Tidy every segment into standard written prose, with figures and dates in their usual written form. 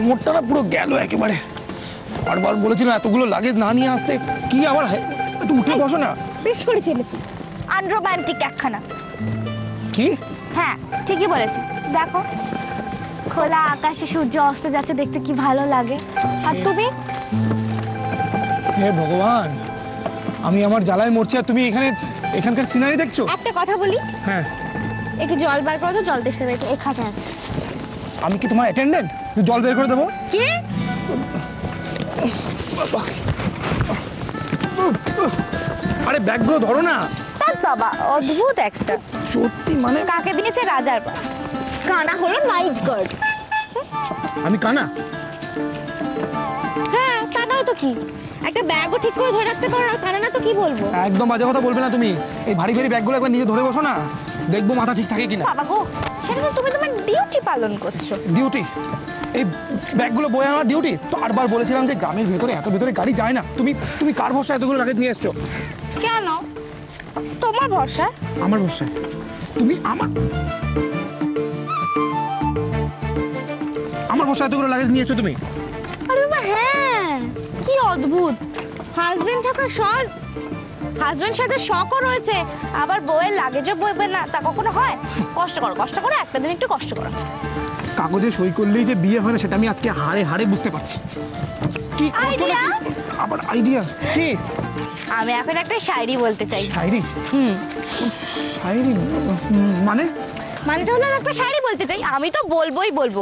কোমরটা না পুরো গেল একেবারে। বারবার বলেছিলাম এতগুলো লাগেজ না নিয়ে আসতে, কি আবার একটু উঠে বসো না। বেশ করে চেলেছি, আনরোম্যান্টিক একখানা। কি? হ্যাঁ ঠিকই বলেছি। দেখো খোলা আকাশে সূর্য অস্ত যাচ্ছে, দেখতে কি ভালো লাগে। আর তুমি? হে ভগবান, আমি আমার জ্বালায় মরছি আর তুমি এখানকার সিনারি দেখছো। একটা কথা বলি। হ্যাঁ। একটু জল বার করো তো, জল তেষ্টা পেয়েছে, এখানে আছে। আমি কি তোমার অ্যাটেন্ডেন্ট জল বের করে দেবো? কি? আরে ব্যাগগুলো ধরো না। বাবা অদ্ভুত একটা। সত্যি মানে কাকে দিয়েছে? রাজার পা। কানা হলো নাইট গার্ড। আমি কানা? হ্যাঁ কানাও তো কি, একটা ব্যাগও ঠিক করে ধরে রাখতে পারো না, কানা না তো কি বলবো? একদম বাজে কথা বলবে না তুমি। এই ভারী ভারী ব্যাগগুলো একবার নিজে ধরে বসো না, দেখবো মাথা ঠিক থাকে কিনা। বাবা গো, সেটা তো তুমি তোমার ডিউটি পালন করছো। ডিউটি? এই ব্যাগগুলো বয়ে আনার ডিউটি? তো আরবার বলেছিলাম যে গ্রামের ভেতরে এত ভেতরে গাড়ি যায় না। তুমি কার ভরসা এতগুলো লাগেজ নিয়ে এসছো? কেন তোমার ভরসা? আমার ভরসা? তুমি আমার ভরসা এতগুলো লাগেজ নিয়ে এসছো তুমি? আরে বাবা হ্যাঁ, কি অদ্ভুত। হাজবেন্ড থাকা সহজ, হাজবেন্ড সাথে শখও রয়েছে, আবার বউয়ের লাগেজও বইবে না, তা কখনো হয়? কষ্ট করো একটা দিন একটু কষ্ট করো। কাগজে সই করলেই যে বিয়ে হয় না সেটা আমি আজকে হাড়ে হাড়ে বুঝতে পারছি। কি আইডিয়া? আবার আইডিয়া? কি? আমি এখন একটা শায়রি বলতে চাই। শায়রি? শায়রি মানেটা হলো একটা শায়রি বলতে চাই, আমি তো বলবোই বলবো।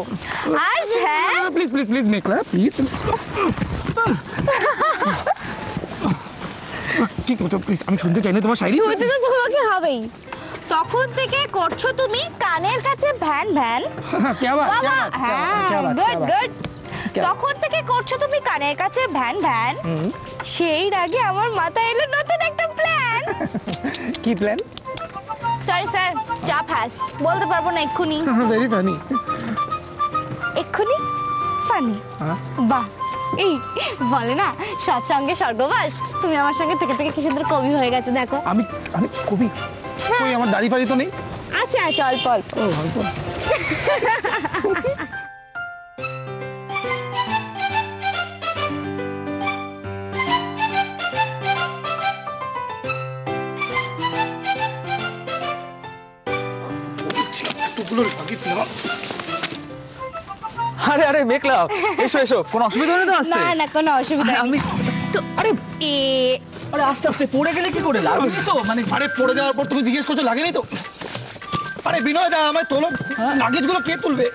আর হ্যাঁ please please please Meghla please. কি করছো প্লিজ? আমি শুনতে চাই না তোমার শায়রি। শুনতে তো তোমাকে হবেই। তখন থেকে করছো তুমি কানের কাছে ভ্যান ভ্যান। Good good. তখন থেকে করছো তুমি কানের কাছে ভ্যান ভ্যান। সেই আগে আমার মাথায় এলো নতুন একটা প্ল্যান। কি প্ল্যান? সরি স্যার, চাপ হ্যাস বলতে পারবো না এক্ষুনি। Very funny. এক্ষুনি ফানি? বাহ, এই বলে না সৎসঙ্গে স্বর্গবাস, তুমি আমার সঙ্গে থেকে থেকে কি সুন্দর কবি হয়ে গেছো। দেখো আমি কবি? কই আমার দাড়ি ফাড়ি তো নেই। আচ্ছা অল্প অল্প। ও অল্প। আরে আরে মেঘলা, এসো এসো, কোনো অসুবিধা নেই তো আসতে? না কোনো অসুবিধা নেই। আমি তো আরে আস্তে আস্তে পড়ে গেলে কি করে? লাগছে তো মানে? আরে পড়ে যাওয়ার পর তুমি জিজ্ঞেস করছো লাগেনি তো? আরে বিনয় দা আমায় তোলো, লাগেজগুলো কে তুলবে?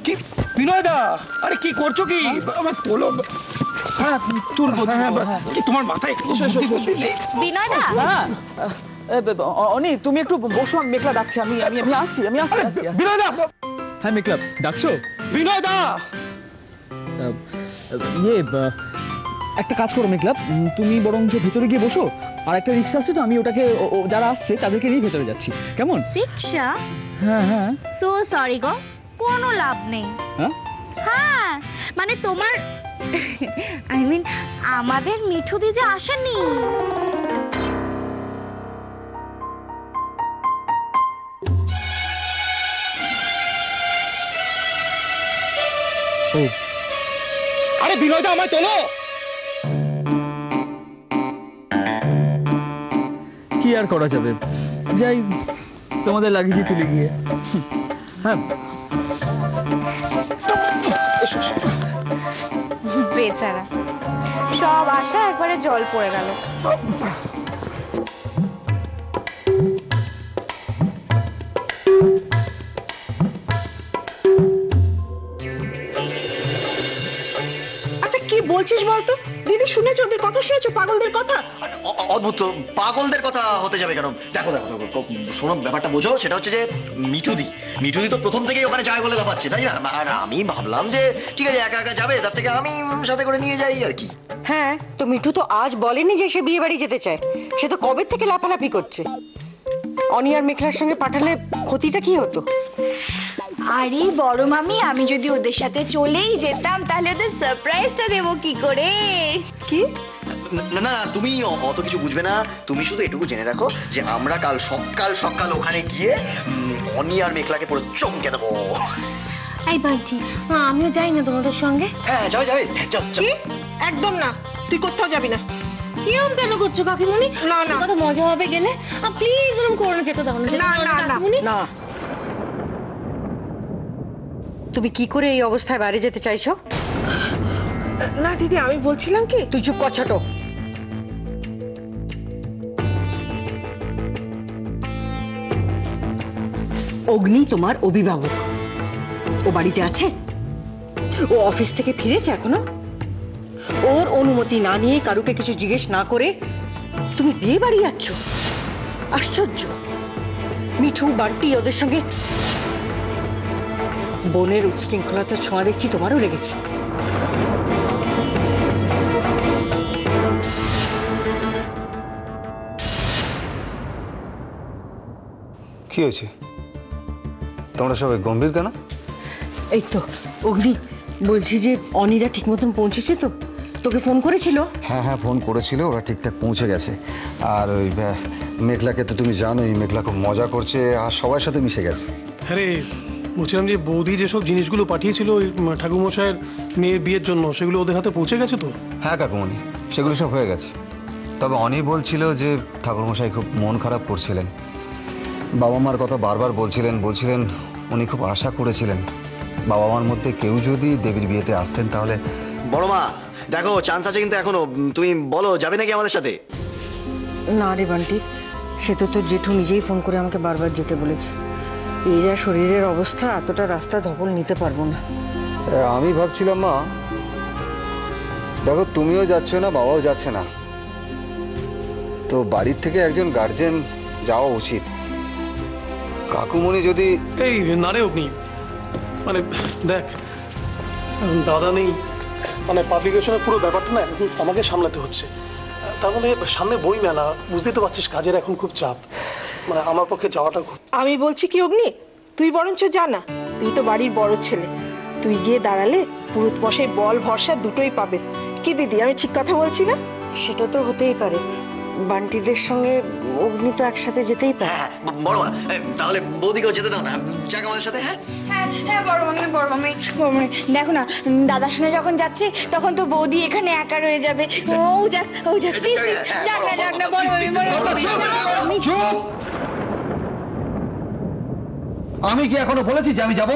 কি বিনয় দা, আরে কি করছো কি? আমায় তোলো। হ্যাঁ তুলবো। কি তোমার মাথায় বুদ্ধি নেই? বিনয় দা। হ্যাঁ অনি, তুমি একটু বসো, আমি মেঘলা ডাকছি। আমি আসছি। বিনয় দা। হ্যাঁ মেঘলা ডাকছো? বিনয় দা। একটা কাজ করো মেঘলা, তুমি বরঞ্চ ভেতরে গিয়ে বসো, আর একটা রিক্সা আছে তো, আমি ওটাকে যারা আসছে তাদেরকে নিয়ে ভেতরে যাচ্ছি, কেমন? রিক্সা? হ্যাঁ। সো সরি গো, কোনো লাভ নেই। হ্যাঁ মানে তোমার আই মিন আমাদের মিঠুদি যে আসেনি। আরে বিনয় দা আমায় তোলো। কি আর করা যাবে, যাই তোমাদের লাগেজই তুলে গিয়ে। হ্যাঁ বেচারা, সব আশা একবারে জল পড়ে গেল। আচ্ছা কি বলছিস বলতো? দিদি শুনেছো ওদের কথা? শুনেছো পাগলদের কথা? অদ্ভুত, পাগলদের কথা হতে যাবে কেন? দেখো শোনো, ব্যাপারটা বোঝো। সেটা হচ্ছে যে মিঠুদি তো প্রথম থেকেই ওখানে যায় বলে লাফাচ্ছে, তাই না? আর আমি ভাবলাম যে ঠিক আছে একা একা যাবে, তার থেকে আমি সাথে করে নিয়ে যাই আর কি। হ্যাঁ তো মিঠু তো আজ বলেনি যে সে বিয়ে বাড়ি যেতে চায়, সে তো কবে থেকে লাফালাফি করছে। অনি আর মেঘলার সঙ্গে পাঠালে ক্ষতিটা কি হতো? আরে বড় মামি, আমি যদি ওদের সাথে চলেই যেতাম তাহলে ওদের সারপ্রাইজটা দেবো কি করে? কি? না তুমি অত কিছু বুঝবে না। তুমি শুধু এটুকু জেনে রাখো যে আমরা কাল সকাল ওখানে গিয়ে অনি আর মেঘলাকে পুরো চমকে দেবো। এই বান্টি, আমিও যাই না তোমাদের সঙ্গে? হ্যাঁ যাবে যাবে, চল চল। কি? একদম না, তুই কোথাও যাবি না। কিরম কেন করছো কাকিমণি? না, না। কত মজা হবে গেলে। প্লিজ এরকম করো না, যেতে দাও না, যেতে না দাও না না কাকিমণি। না। তুমি কি করে এই অবস্থায় বাইরে যেতে চাইছো? না দিদি, আমি বলছিলাম কি, তুই চুপ কর ছোট। অগ্নি তোমার অভিভাবক, ও বাড়িতে আছে? ও অফিস থেকে ফিরেছে এখনো? ওর অনুমতি না নিয়ে, কারুকে কিছু জিজ্ঞেস না করে তুমি বিয়ে বাড়ি যাচ্ছ? আশ্চর্য। মিঠু, বান্টি ওদের সঙ্গে বোনের উচ্ছৃঙ্খলতার ছোঁয়া দেখছি তোমারও লেগেছে। কি হয়েছে? তোমরা সবাই গম্ভীর কেন? এই তো অগ্নি, বলছি যে অনিরা ঠিক মতন পৌঁছেছে তো? তোকে ফোন করেছিল? হ্যাঁ হ্যাঁ, ফোন করেছিল, ওরা ঠিকঠাক পৌঁছে গেছে। আর ওই মেঘলাকে তো তুমি জানোই, মেঘলা খুব মজা করছে আর সবার সাথে মিশে গেছে। হ্যাঁ রে, বলছিলাম যে বৌদি যেসব জিনিসগুলো পাঠিয়েছিল ওই ঠাকুরমশাইয়ের মেয়ের বিয়ের জন্য, সেগুলো ওদের হাতে পৌঁছে গেছে তো? হ্যাঁ কাকুমণি, সেগুলো সব হয়ে গেছে। তবে অনি বলছিল যে ঠাকুরমশাই খুব মন খারাপ করছিলেন, বাবা মার কথা বারবার বলছিলেন উনি খুব আশা করেছিলেন বাবা মার মধ্যে কেউ যদি দেবীর বিয়েতে আসতেন তাহলে। বড় মা দেখো, চান্স আছে কিন্তু এখনো। তুমি বলো, যাবে নাকি আমাদের সাথে? না রে বান্টি, সে তো তোর জেঠু নিজেই ফোন করে আমাকে বারবার যেতে বলেছে। এই যা শরীরের অবস্থা, এতটা রাস্তা ধকল নিতে পারবো না। আমি ভাবছিলাম মা, দেখো তুমিও যাচ্ছ না, বাবাও যাচ্ছে না, তো বাড়ির থেকে একজন গার্জেন যাওয়া উচিত। কাকুমণি যদি এই না রে অগ্নি, মানে দেখ, দাদা নেই, মানে পাবলিকেশনের পুরো ব্যাপারটা না এখন আমাকে সামলাতে হচ্ছে। তার মধ্যে সামনে বই মেলা, বুঝতেই তো পারছিস কাজের এখন খুব চাপ, মানে আমার পক্ষে যাওয়াটা খুব। আমি বলছি কি অগ্নি, তুই বরঞ্চ যা না, তুই তো বাড়ির বড় ছেলে, তুই গিয়ে দাঁড়ালে পুরুত মশাই বল ভরসা দুটোই পাবে। কি দিদি, আমি ঠিক কথা বলছি না? সেটা তো হতেই পারে, বান্টিদের সঙ্গে অগ্নি তো একসাথে যেতেই পারে। হ্যাঁ বড় মা, তাহলে বৌদিকেও যেতে দাও না, যাক আমাদের সাথে। হ্যাঁ হ্যাঁ হ্যাঁ, বড় মামি, দেখো না, দাদার সঙ্গে যখন যাচ্ছি তখন তো বৌদি এখানে একা রয়ে যাবে। ও যাক, প্লিজ প্লিজ, যাক না বড় মামি। চুপ! আমি কি এখনো বলেছি যে আমি যাব?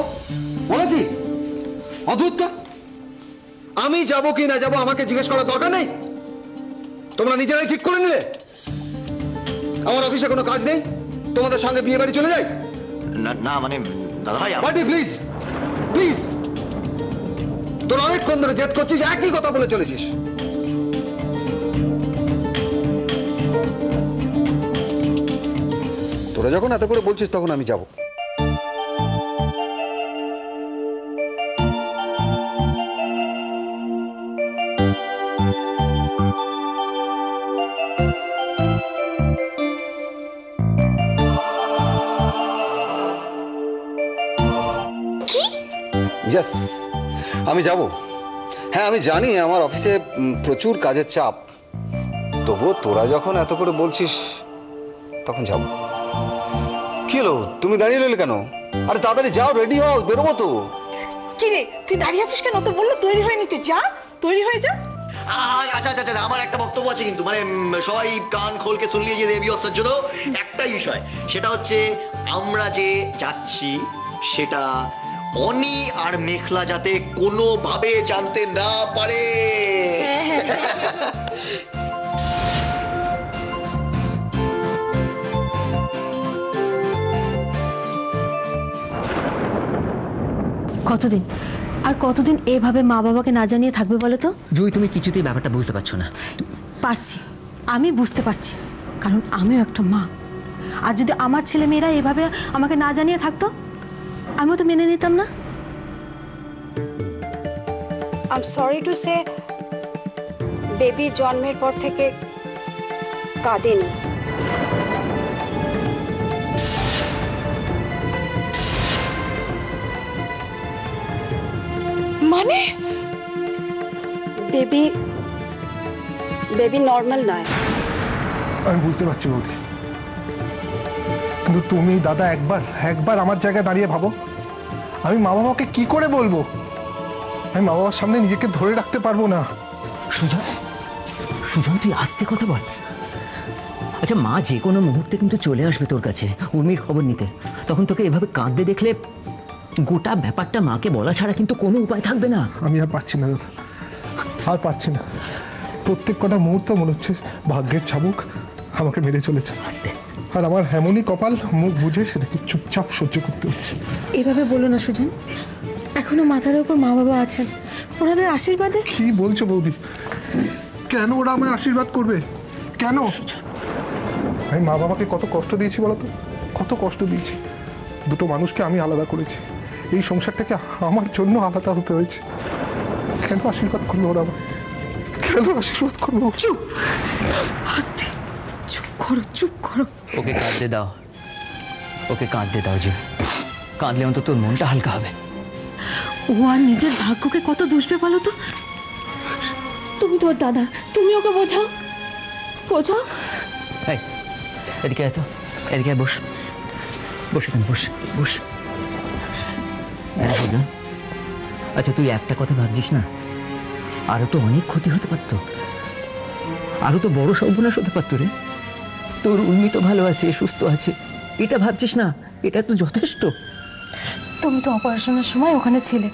বলেছি? অদ্ভুত তো। আমি যাব কি না যাব আমাকে জিজ্ঞেস করার দরকার নেই। তোমরা নিজেরাই ঠিক করে নিলে আমার অফিসে কোনো কাজ নেই, তোমাদের সঙ্গে বিয়ে বাড়ি চলে যাই। না না, মানে দাদা ভাই বাটি প্লিজ প্লিজ, তোর অনেকক্ষণ ধরে জেদ করছিস, একই কথা বলে চলেছিস। তোরা যখন এত করে বলছিস তখন আমি যাব। ইয়েস, আমি যাব। হ্যাঁ আমি জানি আমার অফিসে প্রচুর কাজের চাপ, তবুও তোরা যখন এত করে বলছিস তখন যাব। কি হলো, তুমি দাঁড়িয়ে রইলে কেন? আরে তাড়াতাড়ি যাও, রেডি হও, বেরোবো তো। কি রে, তুই দাঁড়িয়ে আছিস কেন? তো বললো তৈরি হয়ে নিতে, যা তৈরি হয়ে যা। আচ্ছা আচ্ছা আচ্ছা, আমার একটা বক্তব্য আছে কিন্তু, মানে সবাই কান খোলকে শুনলিয়ে যে দেবী অস্ত্রের জন্য একটাই বিষয়, সেটা হচ্ছে আমরা যে যাচ্ছি সেটা অনি আর মেঘলা যাতে কোনোভাবে জানতে না পারে। কতদিন আর কতদিন এভাবে মা বাবাকে না জানিয়ে থাকবে বলো তো? জুই, তুমি কিছুতেই ব্যাপারটা বুঝতে পারছো না। পারছি, আমি বুঝতে পারছি, কারণ আমিও একটা মা। আর যদি আমার ছেলে মেয়েরা এভাবে আমাকে না জানিয়ে থাকতো, আমিও তো মেনে নিতাম না। I am sorry to say, baby জন্মের পর থেকে কাঁদেনি। মানে বেবি নর্মাল নয়। আমি বুঝতে পারছি বৌদি, কিন্তু তুমি দাদা একবার আমার জায়গায় দাঁড়িয়ে ভাবো, আমি মা বাবাকে কি করে বলবো? আমি মা বাবার সামনে নিজেকে ধরে রাখতে পারবো না। সুজন, সুজন তুই আস্তে কথা বল। আচ্ছা, মা যে কোনো মুহূর্তে কিন্তু চলে আসবে তোর কাছে উর্মির খবর নিতে। তখন তোকে এভাবে কাঁদতে দেখলে গোটা ব্যাপারটা মাকে বলা ছাড়া কিন্তু কোনো উপায় থাকবে না। আমি আর পারছি না দাদা, আর পারছি না। প্রত্যেক কটা মুহূর্ত মনে হচ্ছে ভাগ্যের চাবুক আমাকে মেরে চলেছে। আস্তে। আর আমার এমনই কপাল, মুখ বুঝে সেটাকে চুপচাপ সহ্য করতে হচ্ছে। এভাবে বলো না সুজন, এখনো মাথার উপর মা বাবা আছেন, ওনাদের আশীর্বাদে। কি বলছো বৌদি? কেন ওরা আমায় আশীর্বাদ করবে? কেন? আমি মা বাবাকে কত কষ্ট দিয়েছি বলতো, কত কষ্ট দিয়েছি। দুটো মানুষকে আমি আলাদা করেছি, এই সংসারটাকে আমার জন্য আলাদা হতে হয়েছে। কেন আশীর্বাদ করলো ওরা আমায়? কেন আশীর্বাদ করলো? চুপ, আস্তে, চুপ করো, চুপ করো। ওকে কাঁদতে দাও, ওকে কাঁদতে দাও যে, কাঁদলে অন্তত তোর মনটা হালকা হবে। ও আর নিজের ভাগ্যকে কত দুষবে বলো তো। তুমি তোর দাদা, তুমি ওকে বোঝাও, বোঝাও। এই, এদিকে আয় তো, এদিকে আয়, বস, বস এখানে, বস, বস। হ্যাঁ সুজন, আচ্ছা তুই একটা কথা ভাবছিস না? আরো তো অনেক ক্ষতি হতে পারতো, আরো তো বড় সর্বনাশ হতে পারতো রে। তোর উর্মি তো ভালো আছে, সুস্থ আছে, এটা ভাবছিস না? এটা তো যথেষ্ট। তুমি তো অপারেশনের সময় ওখানে ছিলে,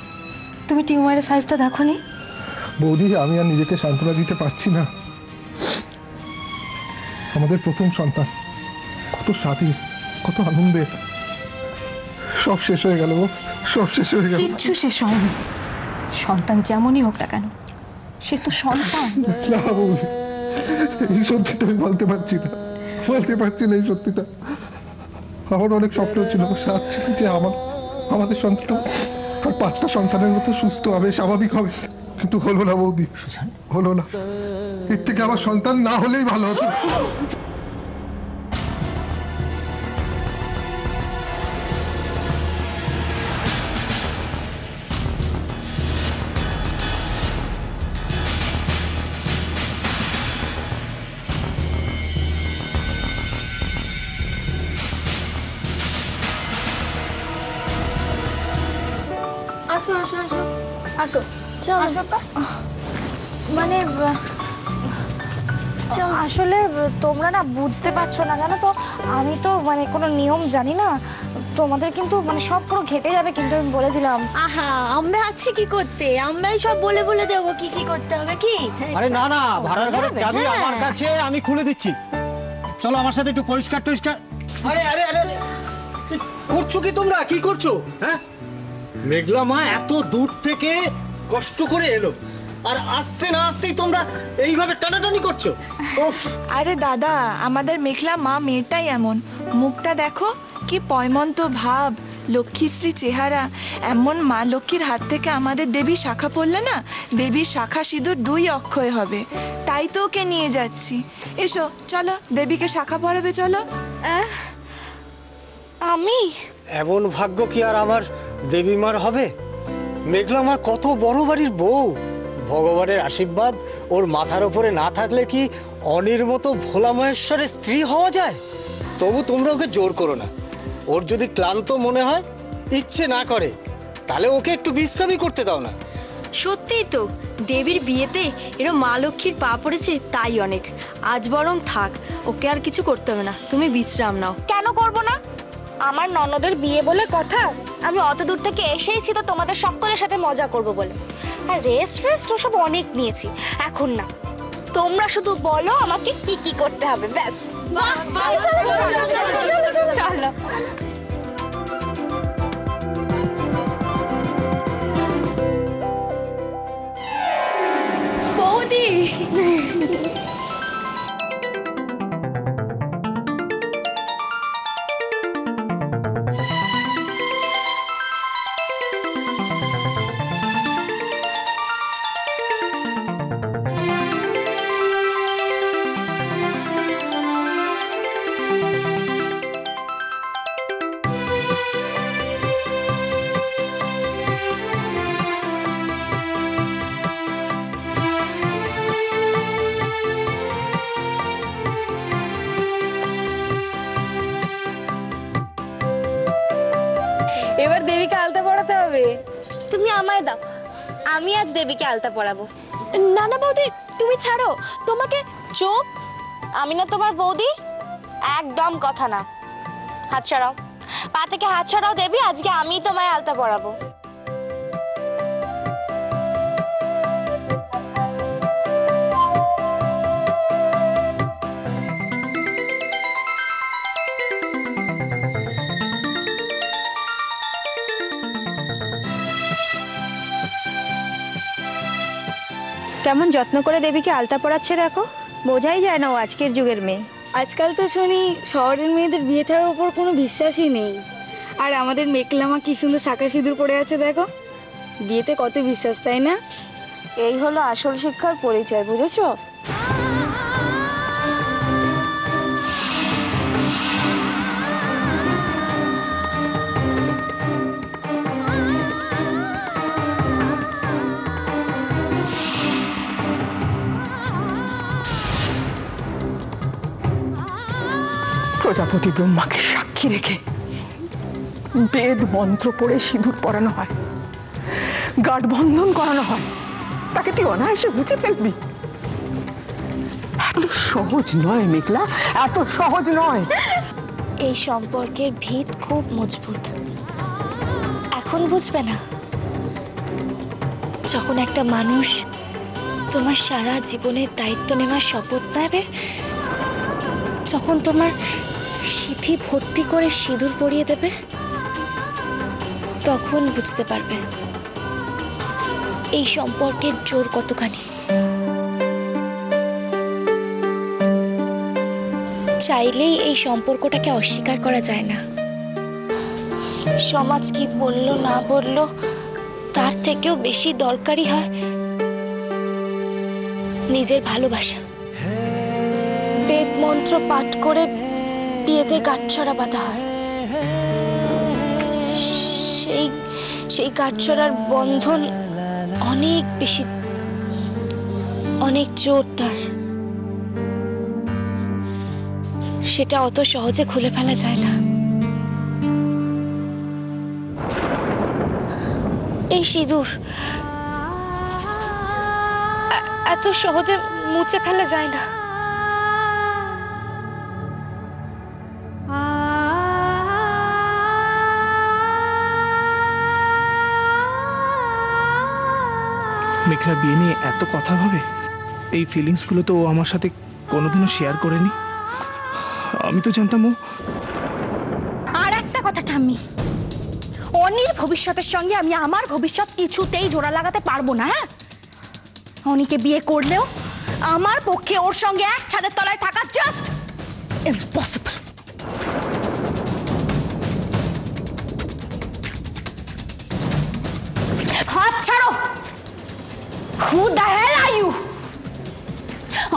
তুমি টিউমারের সাইজটা দেখোনি? বৌদি, আমি আর নিজেকে সান্ত্বনা দিতে পারছি না। আমাদের প্রথম সন্তান, কত স্বাধীন, কত আনন্দের, সব শেষ হয়ে গেল, সব শেষ হয়ে গেল। কিচ্ছু শেষ হয়নি। সন্তান যেমনই হোক না কেন, সে তো সন্তান। না বৌদি, এই সত্যিটা আমি বলতে পারছি না, বলতে পারছি না এই সত্যিটা। আমার অনেক স্বপ্ন ছিল, সাথ ছিল যে আমাদের সন্তান আর 5টা সন্তানের মতো সুস্থ হবে, স্বাভাবিক হবে, কিন্তু হলো না বৌদি, হলো না। এর থেকে আমার সন্তান না হলেই ভালো হতো। আসো আসো আসো আসো, আসো তো। মানে আসলে তোমরা না বুঝতে পারছো না, জানো তো, আমি তো মানে কোনো নিয়ম জানি না। তোমাদের কিন্তু মানে সব পুরো ঘেটে যাবে, কিন্তু আমি বলে দিলাম। আহা, আমরা আছি কি করতে? আমরাই সব বলে বলে দেবো কি কি করতে হবে। কি? আরে না না, ভাড়ার ঘরের চাবি আমার কাছে, আমি খুলে দিচ্ছি। চলো আমার সাথে একটু পরিষ্কার টরিষ্কার। আরে আরে আরে আরে, করছো কি তোমরা? কি করছো? হ্যাঁ, মেঘলা মা এত দূর থেকে কষ্ট করে এলো, আর আসতে না আসতেই তোমরা এইভাবে টানাটানি করছো। উফ! আরে দাদা, আমাদের মেঘলা মা মেয়েটাই এমন, মুখটা দেখো কি পয়মন্ত ভাব, লক্ষ্মীশ্রী চেহারা। এমন মা লক্ষ্মীর হাত থেকে আমাদের দেবী শাখা পড়লে না, দেবীর শাখা সিঁদুর 2 অক্ষয় হবে। তাই তো ওকে নিয়ে যাচ্ছি। এসো চলো, দেবীকে শাখা পরাবে চলো। আমি এমন ভাগ্য কি আর আমার দেবীমার হবে? মেঘলা মা কত বড় বাড়ির বউ, ভগবানের আশীর্বাদ ওর মাথার উপরে না থাকলে কি অনির মতো ভোলা মহেশ্বরের স্ত্রী হওয়া যায়? তবু তোমরা ওকে জোর করো না। ওর যদি ক্লান্ত মনে হয়, ইচ্ছে না করে, তাহলে ওকে একটু বিশ্রামই করতে দাও না। সত্যিই তো, দেবীর বিয়েতে এরকম মা লক্ষ্মীর পা পড়েছে, তাই অনেক। আজ বরং থাক, ওকে আর কিছু করতে হবে না, তুমি বিশ্রাম নাও। কেন করব না? আমার ননদের বিয়ে বলে কথা, আমি অত দূর থেকে এসেইছি তো তোমাদের সকলের সাথে মজা করব বলে। আর রেস্ট ওসব অনেক নিয়েছি, এখন না। তোমরা শুধু বলো আমাকে কি কি করতে হবে, ব্যাস। চলো। বৌদি, দাও, আমি আজ দেবীকে আলতা পরাবো। না না বৌদি, তুমি ছাড়ো, তোমাকে। চুপ, আমি না তোমার বৌদি? একদম কথা না। হাত ছাড়াও, পা থেকে হাত ছাড়াও দেবী, আজকে আমি তোমায় আলতা পরাবো। কেমন যত্ন করে দেবীকে আলতা পরাচ্ছে দেখো, বোঝাই যায় না ও আজকের যুগের মেয়ে। আজকাল তো শুনি শহরের মেয়েদের বিয়ে থাকার উপর কোনো বিশ্বাসই নেই। আর আমাদের মেঘলামা কি সুন্দর শাঁখা সিঁদুর পরে আছে দেখো, বিয়েতে কত বিশ্বাস, তাই না? এই হলো আসল শিক্ষার পরিচয়, বুঝেছো? প্রজাপতি ব্রহ্মাকে সাক্ষী রেখে বেদ মন্ত্র পড়ে সিঁদুর পরানো হয়, গাঢ় বন্ধন করানো হয়, তাকে তুই অনায়াসে বুঝে ফেলবি? এত সহজ নয় মেঘলা, এত সহজ নয়। এই সম্পর্কের ভিত খুব মজবুত। এখন বুঝবে না, যখন একটা মানুষ তোমার সারা জীবনের দায়িত্ব নেওয়ার শপথ নেবে, যখন তোমার সিঁথি ভর্তি করে সিঁদুর পরিয়ে দেবে, তখন বুঝতে পারবে এই সম্পর্কের জোর কতখানি। চাইলেই এই সম্পর্কটাকে অস্বীকার করা যায় না। সমাজ কি বলল না বলল, তার থেকেও বেশি দরকারি হয় নিজের ভালোবাসা। বেদ মন্ত্র পাঠ করে বিয়েতে গাঁটছড়া বাঁধা হয়, সেই গাঁটছড়ার বন্ধন অনেক বেশি, অনেক জোরদার। সেটা অত সহজে খুলে ফেলা যায় না। এই সিঁদুর এত সহজে মুছে ফেলা যায় না। মেঘলা বিয়ে নিয়ে এত কথা ভাবে, এই ফিলিংসগুলো তো ও আমার সাথে কোনোদিনও শেয়ার করেনি। আমি তো জানতাম ও। আর একটা কথা ঠাম্মি, অনির ভবিষ্যতের সঙ্গে আমি আমার ভবিষ্যৎ কিছুতেই জোড়া লাগাতে পারবো না। হ্যাঁ, অনিকে বিয়ে করলেও আমার পক্ষে ওর সঙ্গে এক ছাদের তলায় থাকা জাস্ট ইম্পসিবল। হাত ছাড়ো। Who the hell are you?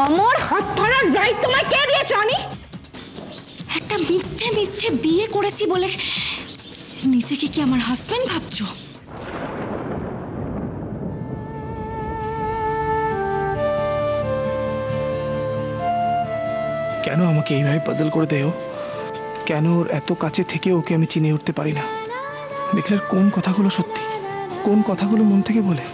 আমার হাত ধরার রাইট তোমায় কে দিয়েছে অনি? একটা মিথ্যে মিথ্যে বিয়ে করেছি বলে নিজেকে কি আমার হাজবেন্ড ভাবছো? কেন আমাকে এইভাবে পাজল করে দেয়? কেন ওর এত কাছে থেকে ওকে আমি চিনে উঠতে পারি না? মেঘলার কোন কথাগুলো সত্যি, কোন কথাগুলো মন থেকে বলে?